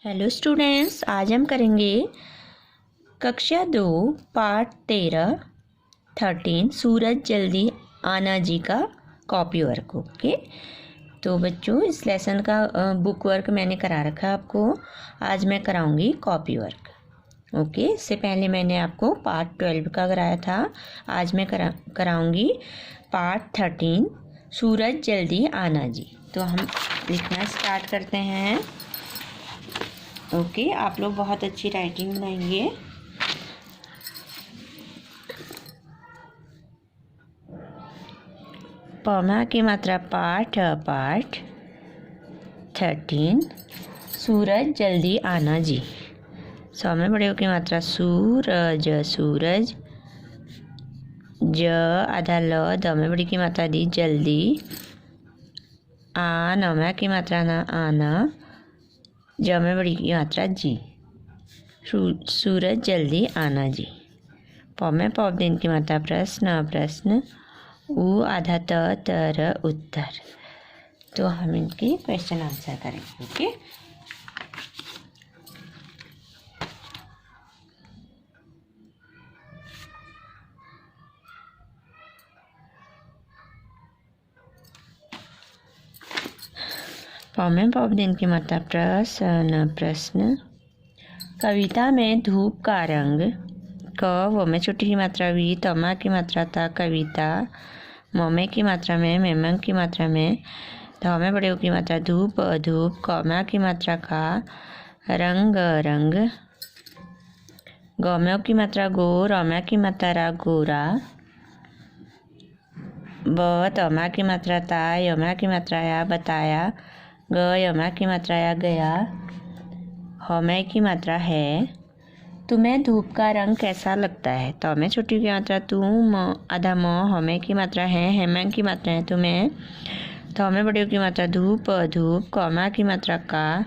Hello students, आज हम करेंगे कक्षा 2 पाठ 13 सूरज जल्दी आना जी का कॉपी वर्क। ओके, तो बच्चों इस लेसन का बुक वर्क मैंने करा रखा है आपको। आज मैं कराऊंगी कॉपी वर्क। ओके, इससे पहले मैंने आपको पार्ट 12 का कराया था। आज मैं कराऊंगी पार्ट 13 सूरज जल्दी आना जी। तो हम लिखना स्टार्ट करते हैं। ओके, आप लोग बहुत अच्छी राइटिंग बनाएंगे। पौमा की मात्रा पाठ 13 सूरज जल्दी आना जी। सौ में बड़े की मात्रा सूरज सूरज, ज आधा ल द में बड़ी की मात्रा दी जल्दी, आ नौमा की मात्रा ना आना, ज में बड़ी की मात्रा जी। सूरज जल्दी आना जी। पौ में पौ दिन की मात्रा प्रश्न, उ आधा तर उत्तर। तो हम इनकी क्वेश्चन आंसर करेंगे। ओके, पौ में पौ दिन की मात्रा प्रश्न। कविता में धूप का रंग, क वो में छोटी की मात्रा वी, तमा की मात्रा था कविता, मोमे की मात्रा में, मेमंग की मात्रा में, ध में बड़े की मात्रा धूप धूप, कौमा की मात्रा का रंग रंग, गौम्यों की मात्रा गो, रौम्या की मात्रा रा गोरा, ब तमा की मात्रा ता, यमा की मात्रा या बताया, ग यमा की मात्रा या गया, हौमे की मात्रा है। तुम्हें धूप का रंग कैसा लगता है? तो में छोटी की मात्रा तुम, आधा म, हमें की मात्रा है, हेमंग की मात्रा है तुम्हें, तो में बड़ी की मात्रा धूप धूप, कौमा की मात्रा का,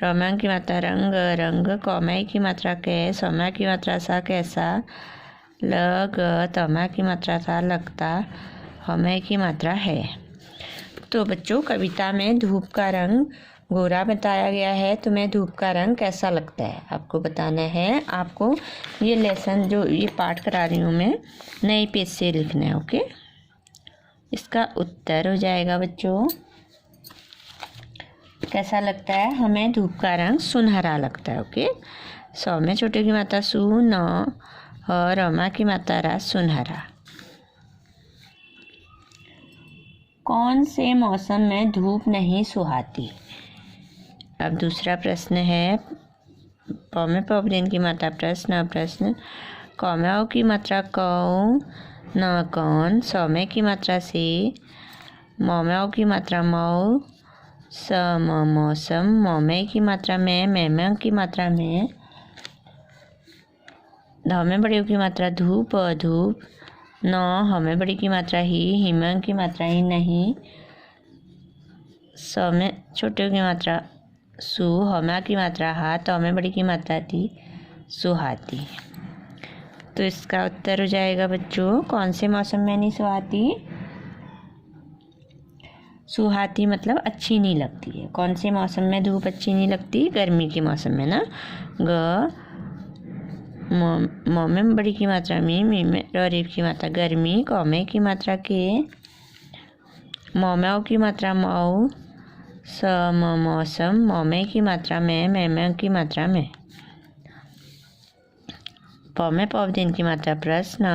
रोमंग की मात्रा रंग रंग, कौमे की मात्रा के, सौमा की मात्रा सा कैसा, लग तमा की मात्रा था लगता, हमें की मात्रा है। तो बच्चों कविता में धूप का रंग गोरा बताया गया है। तुम्हें धूप का रंग कैसा लगता है आपको बताना है। आपको ये लेसन जो ये पाठ करा रही हूँ मैं नए पेज से लिखना है। ओके, इसका उत्तर हो जाएगा बच्चों कैसा लगता है? हमें धूप का रंग सुनहरा लगता है। ओके, सौ में छोटे की मात्रा सु, न, रमा की मात्रा रा सुनहरा। कौन से मौसम में धूप नहीं सुहाती? अब दूसरा प्रश्न है। प में प दिन की मात्रा प्रश्न, कौम्याओं की मात्रा कौ, न कौन, सौम्य की मात्रा से, मौम्याओं की मात्रा मऊ, सम मौसम, मौमे की मात्रा में, मैम की मात्रा में, धौमे बड़ी की मात्रा धूप धूप, न हमें बड़ी की मात्रा ही, हिमंग की मात्रा ही नहीं, सौ में छोटे की मात्रा सु, हमा की मात्रा हा, तो हमें बड़ी की मात्रा थी सुहाती। तो इसका उत्तर हो जाएगा बच्चों कौन से मौसम में नहीं सुहाती? सुहाती मतलब अच्छी नहीं लगती है। कौन से मौसम में धूप अच्छी नहीं लगती? गर्मी के मौसम में ना। ग मोमे में बड़ी की मात्रा में रौरीब की मात्रा गर्मी, कौमे की मात्रा के, मोम्याओं की मात्रा मऊ, सम मौसम, मोमे की मात्रा में, मैम की मात्रा में, पौ में पौ दिन की मात्रा प्रश्न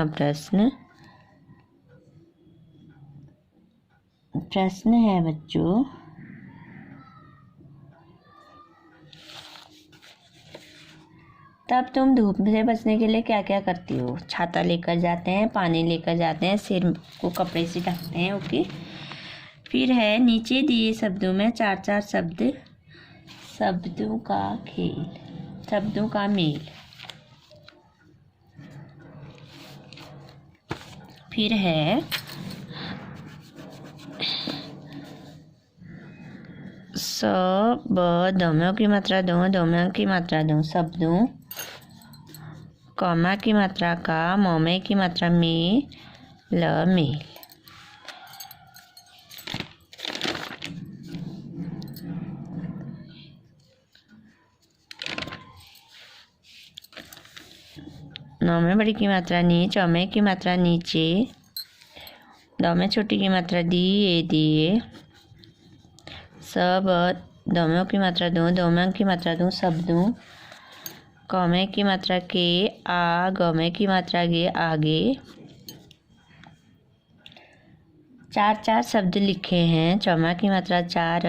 है बच्चों। तब तुम धूप से बचने के लिए क्या क्या करती हो? छाता लेकर जाते हैं, पानी लेकर जाते हैं, सिर को कपड़े से ढकते हैं। ओके, फिर है नीचे दिए शब्दों में 4 शब्द, शब्दों का खेल, शब्दों का मेल। फिर है स ब दम्यों की मात्रा दो, दम्यों की मात्रा दो शब्दों, कौमा की मात्रा का, मोमे की मात्रा में, ल मेल। नौ में बड़ी की मात्रा नी, चौ में की मात्रा नीचे, दो में छोटी की मात्रा दिए, सब, दो में की मात्रा दो में की मात्रा दूँ, सब दूँ, क में की मात्रा के, आ, ग में की मात्रा गे, आगे। चार शब्द लिखे हैं। चौमा की मात्रा चार,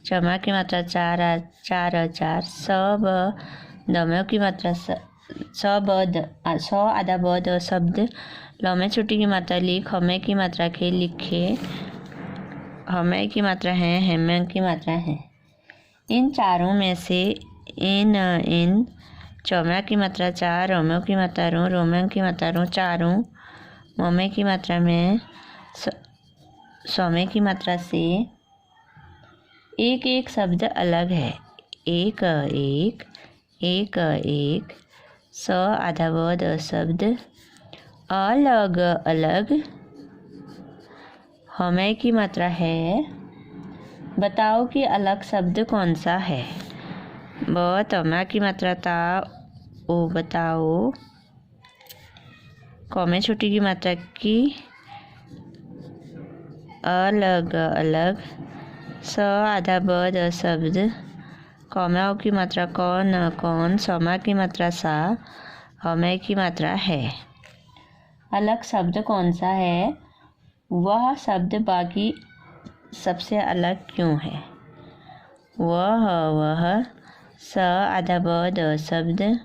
चौमा की मात्रा चार, सब, दमयों की मात्रा सौ आधा ब शब्द, ल में छोटी की मात्रा लिख, हमें की मात्रा के लिखे, हमें की मात्रा है, हेमें की मात्रा है। इन चारों में से इन चौमा की मात्रा चार, रोमों की मात्रा रोमन की मात्रा चारों, मोमे की मात्रा में, सौमे की मात्रा से एक एक शब्द अलग है। एक, स आधा ब शब्द अलग अलग। हमें की मात्रा है। बताओ कि अलग शब्द कौन सा है। ब तमा की मात्रा ता, ओ बताओ। क में छोटी की मात्रा की, अलग अलग। स आधा ब शब्द, कौमा की मात्रा कौन, सौमा की मात्रा सा, हमें की मात्रा है। अलग शब्द कौन सा है? वह शब्द बाकी सबसे अलग क्यों है? वह, स आधा ब शब्द,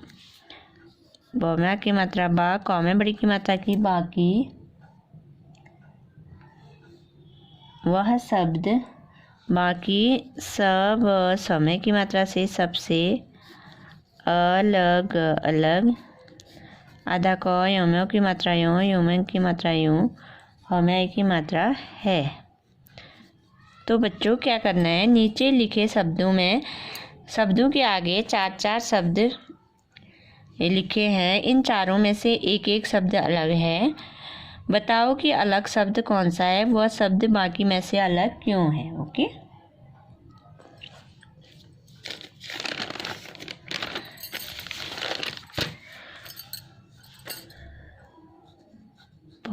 बौमा की मात्रा बा, कौमे बड़ी की मात्रा की बाकी। वह शब्द बाकी सब, समय की मात्रा से सबसे अलग अलग। आधा क, योमों की मात्रा योमन की मात्रा यूँ, हमें की मात्रा है। तो बच्चों क्या करना है, नीचे लिखे शब्दों के आगे चार शब्द लिखे हैं। इन चारों में से एक एक शब्द अलग है। बताओ कि अलग शब्द कौन सा है, वह शब्द बाकी में से अलग क्यों है। ओके,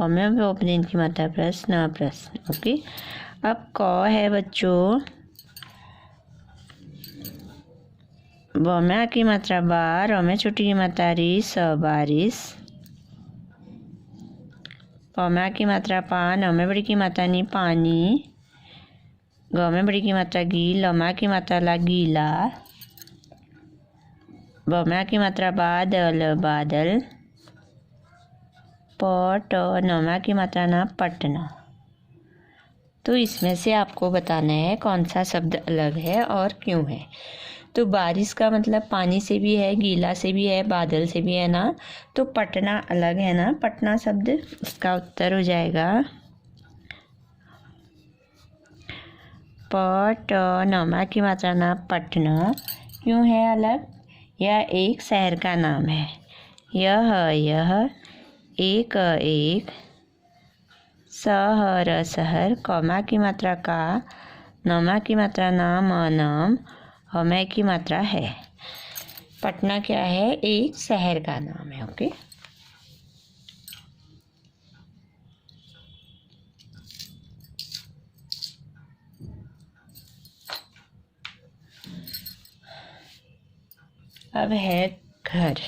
में ओपनिंग की मात्रा प्रश्न। ओके, अब क है बच्चों, बौमा की मात्रा बार, और में छोटी की मात्रा री, स बारिश। पौमा की मात्रा पान, और में बड़ी की मात्रा नी, पानी। ग में बड़ी की मात्रा गी, लमा की मात्रा ला, गीला। बौमा की मात्रा बादल, बादल। पट, नमा की मात्रा ना, पटना। तो इसमें से आपको बताना है कौन सा शब्द अलग है और क्यों है। तो बारिश का मतलब पानी से भी है, गीला से भी है, बादल से भी है ना। तो पटना अलग है ना, पटना शब्द। इसका उत्तर हो जाएगा पट, नमा की मात्रा ना, पटना। क्यों है अलग? यह एक शहर का नाम है। यह एक शहर, कौमा की मात्रा का, नमा की मात्रा नाम, नाम, हमें की मात्रा है। पटना क्या है? एक शहर का नाम है। ओके, अब है घर।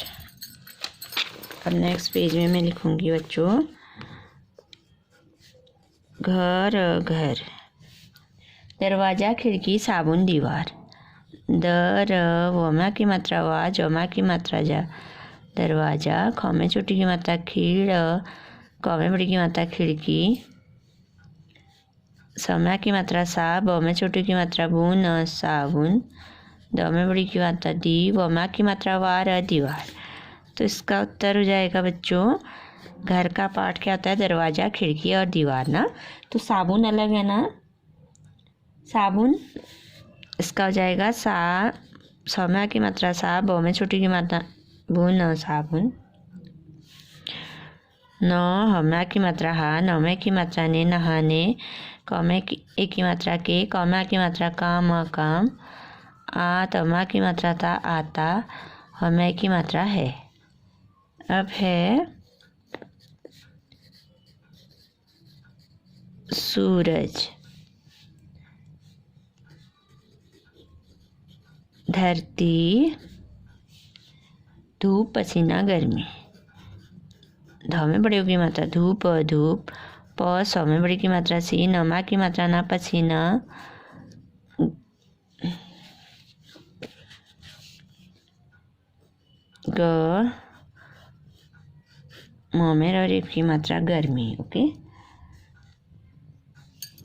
अब नेक्स्ट पेज में मैं लिखूंगी बच्चों, घर, दरवाजा, खिड़की, साबुन, दीवार। वमा की मात्रा वा, जमा की मात्रा जा, दरवाजा। ख में छोटी की मात्रा खीड़, क में बड़ी की मात्रा खिड़की। समा की मात्रा सा, ब में छोटी की मात्रा बून, साबुन। द में बड़ी की मात्रा दी, वमा की मात्रा वार, दीवार। तो इसका उत्तर हो जाएगा बच्चों, घर का पार्ट क्या होता है? दरवाजा, खिड़की और दीवार ना। तो साबुन अलग है ना, साबुन। इसका हो जाएगा सौम्या की मात्रा सा, ब में छोटी की मात्रा बून, साबुन। हम्या की मात्रा हा, नौमे की मात्रा ने, नहाने। कौमे की एक की मात्रा के, कौमा की मात्रा काम, काम। तमा की मात्रा था, आता। हमें की मात्रा है। अब है सूरज, धरती, धूप, पसीना, गर्मी। ध में बड़ी की मात्रा धूप, धूप। प स में बड़ी की मात्रा सी, नमा की मात्रा ना, पसीना। ग म में रेप की मात्रा गर्मी। ओके,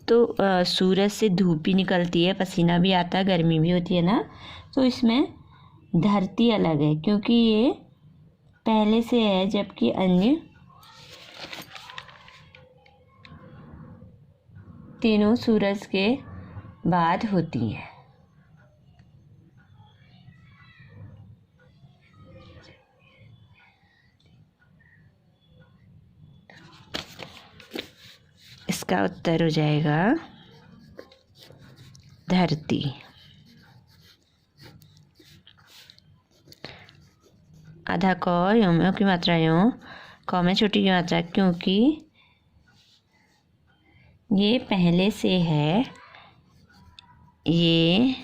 तो सूरज से धूप भी निकलती है, पसीना भी आता है, गर्मी भी होती है ना। तो इसमें धरती अलग है क्योंकि ये पहले से है, जबकि अन्य तीनों सूरज के बाद होती है। इसका उत्तर हो जाएगा धरती। आधा क, यो में की मात्रा यो, क में छोटी की मात्रा क्योंकि ये पहले से है। ये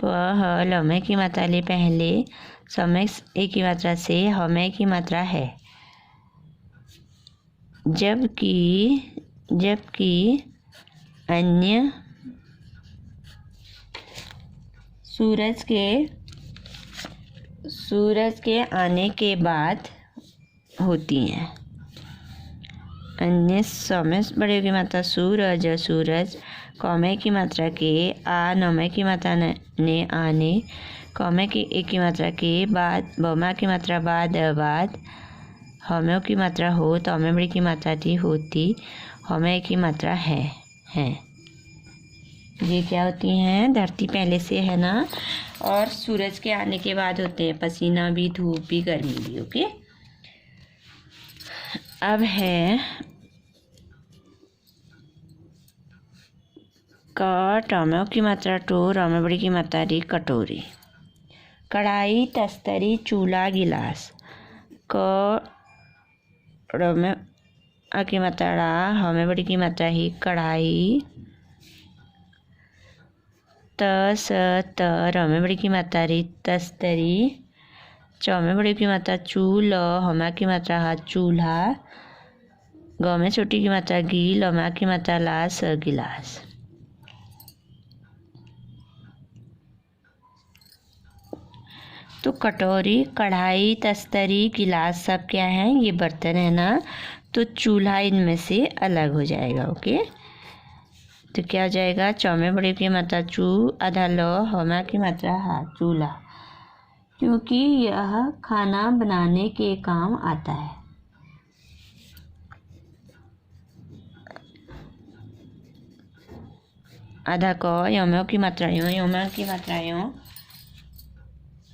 प ह ल में की मात्रा ले पहले, स में ए की मात्रा से, ह में की मात्रा है। जबकि अन्य सूरज के आने के बाद होती हैं। अन्य स में बड़े की मात्रा सूरज, सूरज। क में की मात्रा के, आ, न में की मात्रा ने, आने। क में की ए की मात्रा के बाद, ब में की मात्रा बाद, बाद। ह में की मात्रा हो, त में बड़ी की मात्रा थी, होती। ह में की मात्रा है। ये क्या होती हैं? धरती पहले से है ना, और सूरज के आने के बाद होते हैं, पसीना भी, धूप भी, गर्मी भी। ओके, अब है क, ट में की मात्रा टो, र में बड़ी की मात्रा री, कटोरी। कढ़ाई, तस्तरी, चूल्हा, गिलास। क, ड़ में आ की मात्रा ड़ा, ह में बड़ी की मात्रा ही, कढ़ाई। त, स, त, र में बड़ी की मात्रा री, तस्तरी। च में बड़ी की मात्रा चू, ल, ह में की मात्रा हा, चूल्हा। ग में छोटी की मात्रा गी, ल में की मात्रा ला, स, गिलास। तो कटोरी, कढ़ाई, तस्तरी, गिलास सब क्या है? ये बर्तन है ना। तो चूल्हा इनमें से अलग हो जाएगा। ओके, तो क्या हो जाएगा? च में बड़ी की मात्रा चू, आधा ल, ह में की मात्रा हा, चूल्हा, क्योंकि यह खाना बनाने के काम आता है। आधा क, य में की मात्रा यो, य में की मात्रा यो,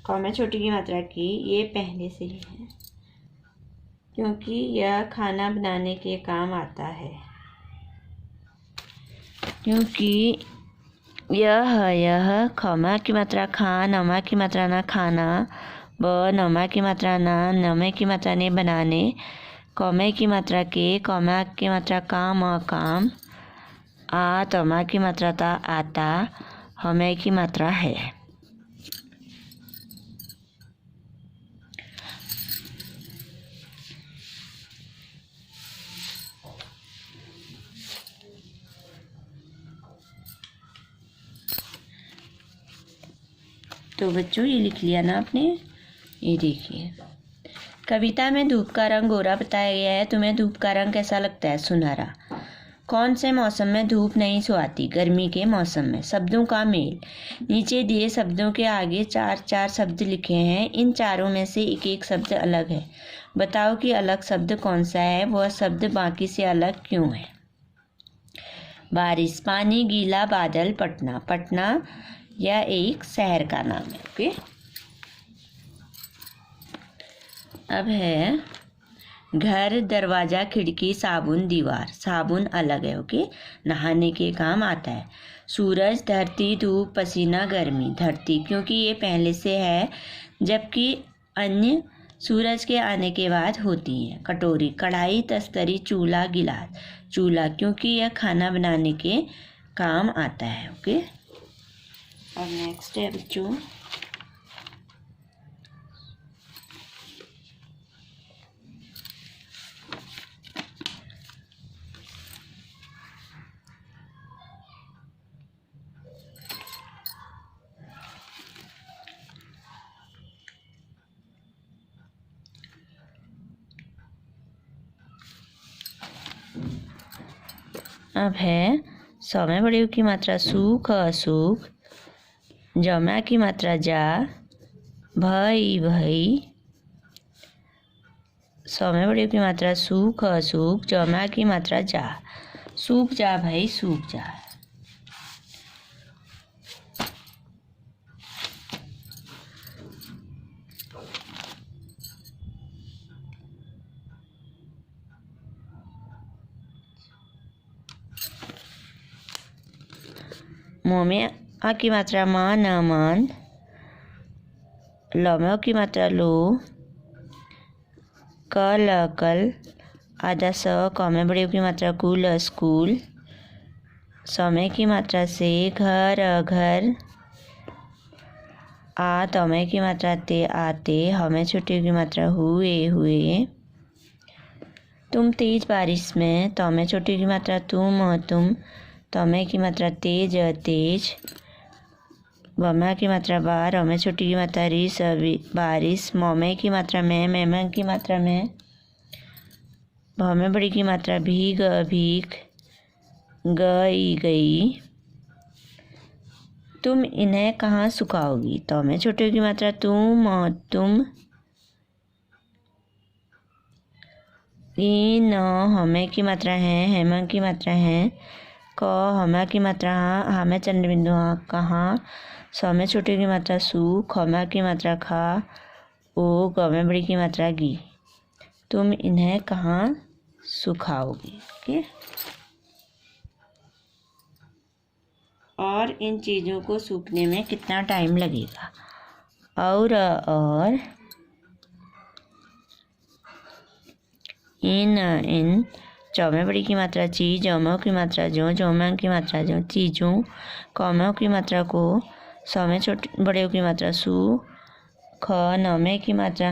क में छोटी की मात्रा की, ये पहले से ही है क्योंकि यह खाना बनाने के काम आता है। क्योंकि यह, ख में की मात्रा खा, न में की मात्रा ना, खाना। ब, न में की मात्रा ना, न में की मात्रा ने, बनाने। क में की मात्रा के, क में की मात्रा काम, काम। आ, त में की मात्रा ता, आता। ह में की मात्रा है। तो बच्चों ये लिख लिया ना आपने। ये देखिए, कविता में धूप का रंग गोरा बताया गया है। तुम्हें धूप का रंग कैसा लगता है? सुनहरा। कौन से मौसम में धूप नहीं सुहाती? गर्मी के मौसम में। शब्दों का मेल। नीचे दिए शब्दों के आगे 4 शब्द लिखे हैं। इन चारों में से एक शब्द अलग है। बताओ कि अलग शब्द कौन सा है, वह शब्द बाकी से अलग क्यों है? बारिश, पानी, गीला, बादल, पटना। पटना यह एक शहर का नाम है। ओके, अब है घर, दरवाजा, खिड़की, साबुन, दीवार। साबुन अलग है। ओके, नहाने के काम आता है। सूरज, धरती, धूप, पसीना, गर्मी। धरती क्योंकि ये पहले से है, जबकि अन्य सूरज के आने के बाद होती हैं। कटोरी, कढ़ाई, तस्तरी, चूल्हा, गिलास। चूल्हा, क्योंकि यह खाना बनाने के काम आता है। ओके। और नेक्स्ट है बच्चों, अब है सौ में बड़ी की मात्रा सू, ख, सूख। जमा की मात्रा जा, भई, भई। सौ में बड़ी की मात्रा सू, ख, सूख। जमा की मात्रा जा, सूख जा भाई, सूख जा। मोह में आ की मात्रा मान, न, मान। लौ में की मात्रा लो, कल, कल। आधा स, क में बड़ी की मात्रा कुल, स्कूल। सौ में की मात्रा से, घर, घर। आ तौमे की मात्रा ते, आते। हमें छोटी की मात्रा हुए, हुए। तुम तेज बारिश में, तौमे छोटी की मात्रा तुम, तुम। तौमे की मात्रा तेज, तेज। बमा की मात्रा बार, हमें छोटी की मात्रा रिस, बारिश। मौमे की मात्रा में, मैम की मात्रा में। भौमे बड़ी की मात्रा भीग, भीग। गई, गई। तुम इन्हें कहाँ सुखाओगी? तो में छोटे की मात्रा तुम, तुम। इन हमें की मात्रा है, हेमा की मात्रा है। क हमा की मात्रा हाँ, हमें चंद्र बिंदु हाँ, कहाँ। सौ में छोटे की मात्रा सू, खमा की मात्रा खा। ओ ग में बड़ी की मात्रा गी। तुम इन्हें कहाँ सुखाओगी? ओके। और इन चीज़ों को सूखने में कितना टाइम लगेगा? और इन चौमे बड़ी की मात्रा ची, जौमों की मात्रा जो, जौमा की मात्रा जो, चीज़ों। कौमों की मात्रा को, सौ में छोटे बड़े की मात्रा सू। ख नौमे की मात्रा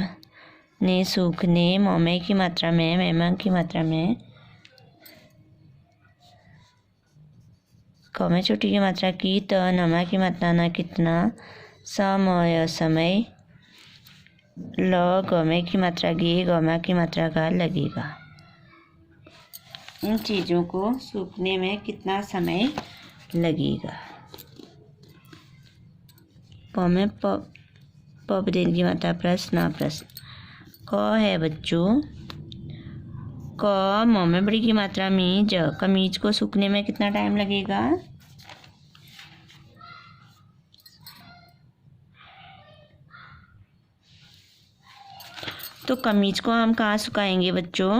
ने, सूखने। मौमे की मात्रा में, मैमा की मात्रा में। क में छोटी की मात्रा की, त नमा की मात्रा ना, कितना। समय, समय। ल गमे की मात्रा गे, गमा की मात्रा का, लगेगा। इन चीज़ों को सूखने में कितना समय लगेगा? प में पदेन की मात्रा प्रश्न, प्रश्न। क है बच्चों, क म में बड़ी की मात्रा मीज। कमीज को सूखने में कितना टाइम लगेगा? तो कमीज को हम कहाँ सुखाएंगे बच्चों?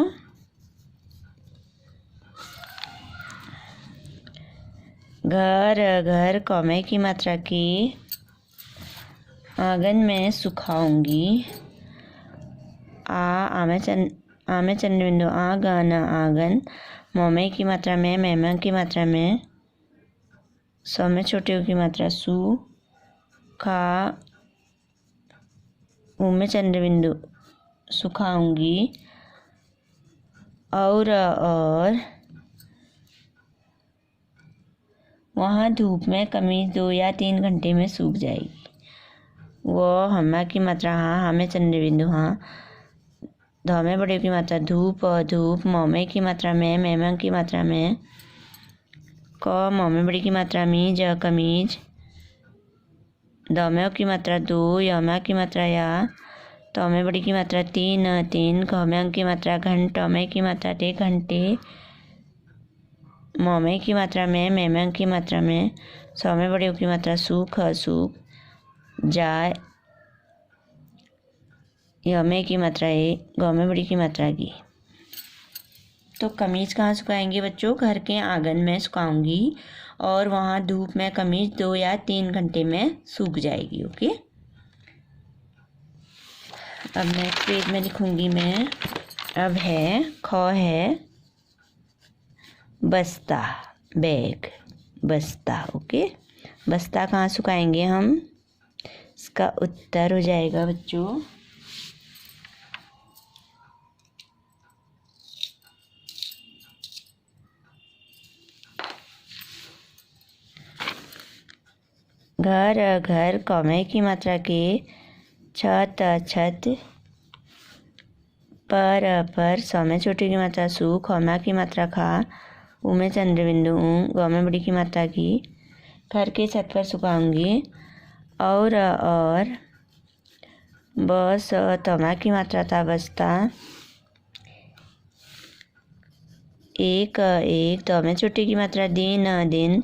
घर, घर। कौमे की मात्रा की, आंगन में सुखाऊंगी। आमे चंद्र बिंदु आंगन, आंगन। मोमे की मात्रा में, मैमा की मात्रा में। सौ में छोटे की मात्रा सू, खा। में चंद्र बिंदु सुखाऊंगी। और वहाँ धूप में कमीज 2 या 3 घंटे में सूख जाएगी। वो हमा की मात्रा हाँ, हमें चंद्र बिंदु हाँ। धौमे बड़े की मात्रा धूप, धूप। मौमे की मात्रा में, मैमा की मात्रा में। क मौमे बड़ी की मात्रा मीज, कमीज। दौमे की मात्रा 2, यमा की मात्रा या। तौमे बड़ी की मात्रा 3, 3। घौमे की मात्रा घंट, टौमे की मात्रा टे, घंटे। मौमे की मात्रा में, मैमा की मात्रा में। सौ में बड़ी की मात्रा सूख, सूख। जाए, यमे की मात्रा ए, गौ में बड़ी की मात्रा गी। तो कमीज कहाँ सुखाएंगे बच्चों? घर के आंगन में सुखाऊंगी और वहाँ धूप में कमीज 2 या 3 घंटे में सूख जाएगी। ओके। अब नेक्स्ट पेज में लिखूंगी मैं। अब है ख है बस्ता, बैग, बस्ता। ओके, बस्ता कहाँ सुखाएंगे हम? इसका उत्तर हो जाएगा बच्चों घर। घर कौमे की मात्रा के छत, छत। पर सौ में छोटी की मात्रा सु, खौमा की मात्रा खा, ऊ में चंद्र बिंदु ऊ, गौ में बड़ी की मात्रा की। घर के छत पर सुखाऊंगी। और बस तमा की मात्रा था बस्ता। एक दो में छोटी की मात्रा दिन, दिन।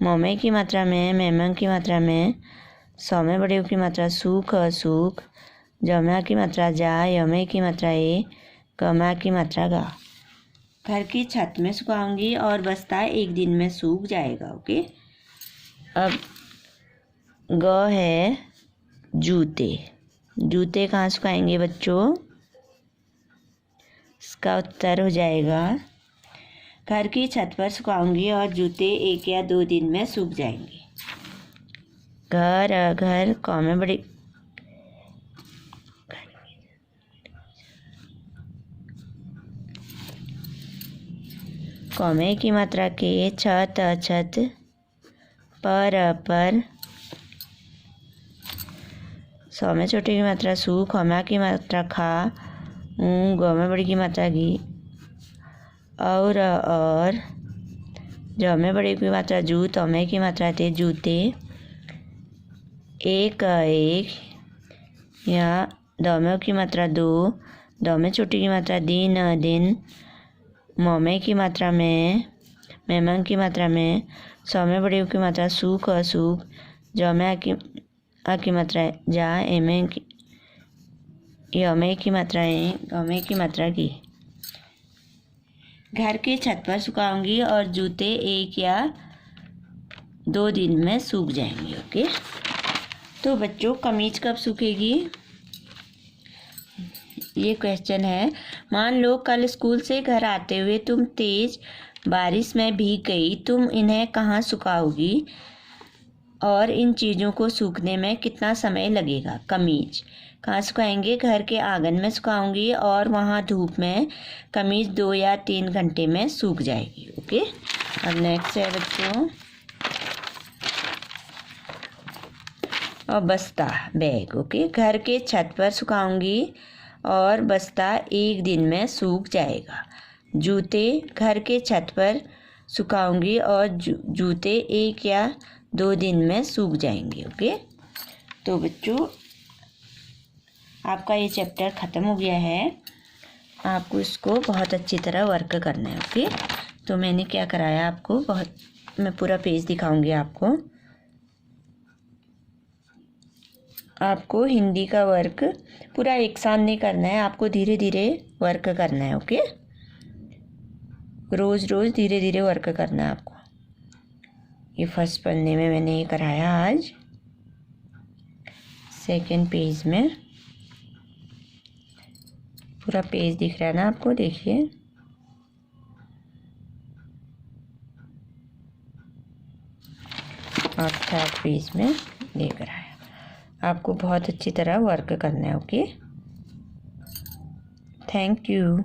मोमे की मात्रा में, मेमंग की मात्रा में। सौ में बड़ी की मात्रा सूख, सूख। जमा की मात्रा जा, यमे की मात्रा ए, गमा की मात्रा गा। घर की छत में सुखाऊंगी और बस्ता एक दिन में सूख जाएगा। ओके, अब ग है जूते। जूते कहाँ सुखाएंगे बच्चों? इसका उत्तर हो जाएगा घर की छत पर सुखाऊंगी और जूते 1 या 2 दिन में सूख जाएंगे। घर कौमे बड़ी कौमे की मात्रा के छत, छत। पर सौ में छोटी की मात्रा सू, खौमा की मात्रा खा, गौ में बड़ी की मात्रा की। और जौ में बड़ी की मात्रा जू, तौ में की मात्रा थे जूते। एक या दौ में की मात्रा दो, दौ में छोटी की मात्रा दिन, दिन। मोमे की मात्रा में, मेमंग की मात्रा में। सौ में बड़ी की मात्रा सूख, सूख। जौ में आ की मात्रा जा, एमे की, यमे की मात्रा है, गमे की मात्रा की। घर के छत पर सुखाऊंगी और जूते 1 या 2 दिन में सूख जाएंगे। ओके, तो बच्चों कमीज कब सूखेगी? ये क्वेश्चन है। मान लो कल स्कूल से घर आते हुए तुम तेज बारिश में भीग गई, तुम इन्हें कहाँ सुखाओगी और इन चीज़ों को सूखने में कितना समय लगेगा? कमीज कहाँ सुखाएंगे? घर के आंगन में सुखाऊंगी और वहाँ धूप में कमीज 2 या 3 घंटे में सूख जाएगी। ओके, अब नेक्स्ट है बच्चों और बस्ता, बैग। ओके, घर के छत पर सुखाऊंगी और बस्ता 1 दिन में सूख जाएगा। जूते घर के छत पर सुखाऊंगी और जूते 1 या 2 दिन में सूख जाएंगे। ओके, तो बच्चों आपका ये चैप्टर ख़त्म हो गया है। आपको इसको बहुत अच्छी तरह वर्क करना है। ओके, तो मैंने क्या कराया आपको, मैं पूरा पेज दिखाऊंगी आपको। आपको हिंदी का वर्क पूरा एक साथ नहीं करना है, आपको धीरे धीरे वर्क करना है। ओके, रोज़ रोज़ धीरे धीरे वर्क करना है आपको। ये फर्स्ट पन्ने में मैंने ये कराया आज। सेकंड पेज में पूरा पेज दिख रहा है ना आपको, देखिए। और थर्ड पेज में ये कराया। आपको बहुत अच्छी तरह वर्क करना है। Okay, thank you.